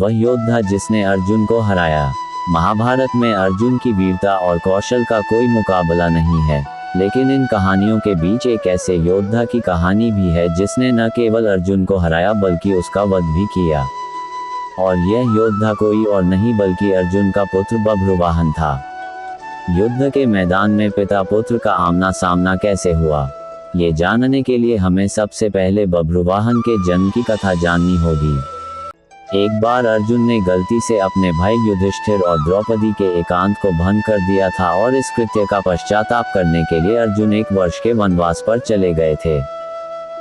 वह योद्धा जिसने अर्जुन को हराया। महाभारत में अर्जुन की वीरता और कौशल का कोई मुकाबला नहीं है, लेकिन इन कहानियों के बीच एक ऐसे योद्धा की कहानी भी है जिसने न केवल अर्जुन को हराया बल्कि उसका वध भी किया। और यह योद्धा कोई और नहीं बल्कि अर्जुन का पुत्र बभ्रुवाहन था। युद्ध के मैदान में पिता पुत्र का आमना सामना कैसे हुआ, ये जानने के लिए हमें सबसे पहले बभ्रुवाहन के जन्म की कथा जाननी होगी। एक बार अर्जुन ने गलती से अपने भाई युधिष्ठिर और द्रौपदी के एकांत को भंग कर दिया था और इस कृत्य का पश्चाताप करने के लिए अर्जुन 1 वर्ष के वनवास पर चले गए थे।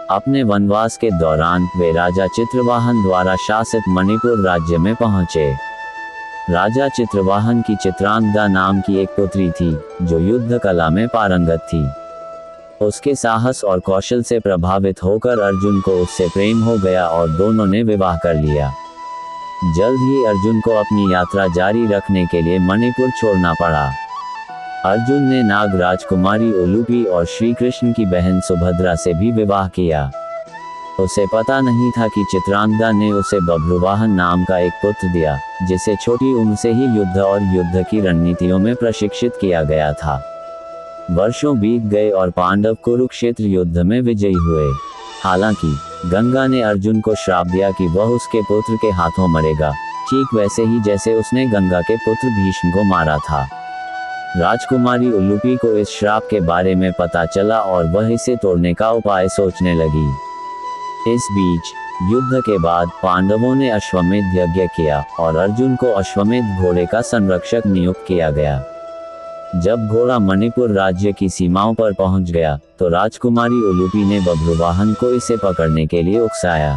अपने वनवास के दौरान वे राजा चित्रवाहन द्वारा शासित मणिपुर राज्य में पहुंचे। राजा चित्रवाहन की चित्रांगदा नाम की एक पुत्री थी जो युद्ध कला में पारंगत थी। उसके साहस और कौशल से प्रभावित होकर अर्जुन को उससे प्रेम हो गया और दोनों ने विवाह कर लिया। जल्द ही अर्जुन को अपनी यात्रा जारी रखने के लिए मणिपुर छोड़ना पड़ा। अर्जुन ने नाग राजकुमारी उलूपी और श्री कृष्ण की बहन सुभद्रा से भी विवाह किया। उसे पता नहीं था कि चित्रांगदा ने उसे बभ्रुवाहन नाम का एक पुत्र दिया, जिसे छोटी उम्र से ही युद्ध और युद्ध की रणनीतियों में प्रशिक्षित किया गया था। वर्षों बीत गए और पांडव कुरुक्षेत्र युद्ध में विजयी हुए। हालांकि गंगा ने अर्जुन को श्राप दिया कि वह उसके पुत्र के हाथों मरेगा, ठीक वैसे ही जैसे उसने गंगा के पुत्र भीष्म को मारा था। राजकुमारी उलूपी को इस श्राप के बारे में पता चला और वह इसे तोड़ने का उपाय सोचने लगी। इस बीच युद्ध के बाद पांडवों ने अश्वमेध यज्ञ किया और अर्जुन को अश्वमेध घोड़े का संरक्षक नियुक्त किया गया। जब घोड़ा मणिपुर राज्य की सीमाओं पर पहुंच गया तो राजकुमारी उलूपी ने बभ्रुवाहन को इसे पकड़ने के लिए उकसाया।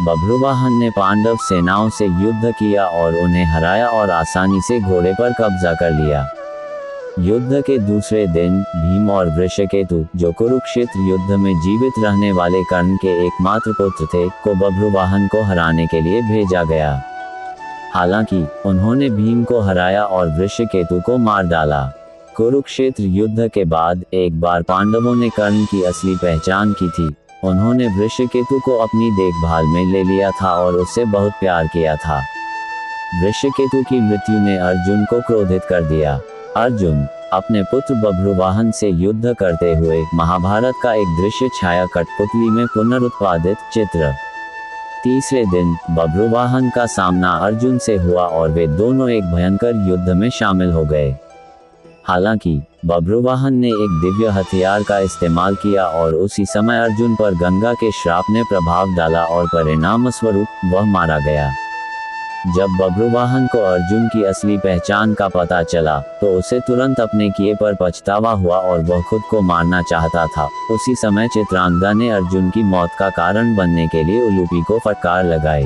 बभ्रुवाहन ने पांडव सेनाओं से युद्ध किया और उन्हें हराया और आसानी से घोड़े पर कब्जा कर लिया। युद्ध के दूसरे दिन भीम और वृषकेतु, जो कुरुक्षेत्र युद्ध में जीवित रहने वाले कर्ण के एकमात्र पुत्र थे, को बभ्रुवाहन को हराने के लिए भेजा गया। हालांकि उन्होंने भीम को हराया और वृषकेतु को मार डाला। कुरुक्षेत्र युद्ध के बाद एक बार पांडवों ने कर्ण की असली पहचान की थी। उन्होंने वृषकेतु को अपनी देखभाल में ले लिया था और उससे बहुत प्यार किया था। वृषकेतु की मृत्यु ने अर्जुन को क्रोधित कर दिया। अर्जुन अपने पुत्र बभ्रुवाहन से युद्ध करते हुए महाभारत का एक दृश्य छाया कठपुतली में पुनरुत्पादित चित्र। तीसरे दिन बभ्रुवाहन का सामना अर्जुन से हुआ और वे दोनों एक भयंकर युद्ध में शामिल हो गए। हालांकि बभ्रुवाहन ने एक दिव्य हथियार का इस्तेमाल किया और उसी समय अर्जुन पर गंगा के श्राप ने प्रभाव डाला और परिणाम स्वरूप वह मारा गया। जब बभ्रुवाहन को अर्जुन की असली पहचान का पता चला तो उसे तुरंत अपने किए पर पछतावा हुआ और वह खुद को मारना चाहता था। उसी समय चित्रांगदा ने अर्जुन की मौत का कारण बनने के लिए उलूपी को फटकार लगाई।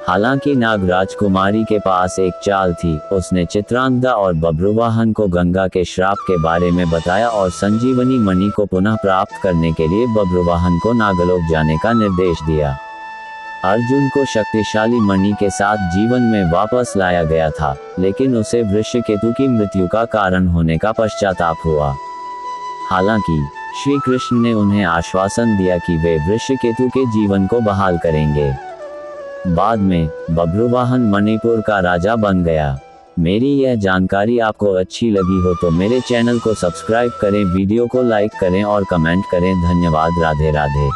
हालांकि नाग राजकुमारी के पास एक चाल थी। उसने चित्रांगदा और बभ्रुवाहन को गंगा के श्राप के बारे में बताया और संजीवनी मणि को पुनः प्राप्त करने के लिए बभ्रुवाहन को नागलोक जाने का निर्देश दिया। अर्जुन को शक्तिशाली मणि के साथ जीवन में वापस लाया गया था, लेकिन उसे वृषकेतु की मृत्यु का कारण होने का पश्चाताप हुआ। हालांकि श्री कृष्ण ने उन्हें आश्वासन दिया कि वे वृषकेतु के जीवन को बहाल करेंगे। बाद में बभ्रुवाहन मणिपुर का राजा बन गया। मेरी यह जानकारी आपको अच्छी लगी हो तो मेरे चैनल को सब्सक्राइब करें, वीडियो को लाइक करें और कमेंट करें। धन्यवाद। राधे राधे।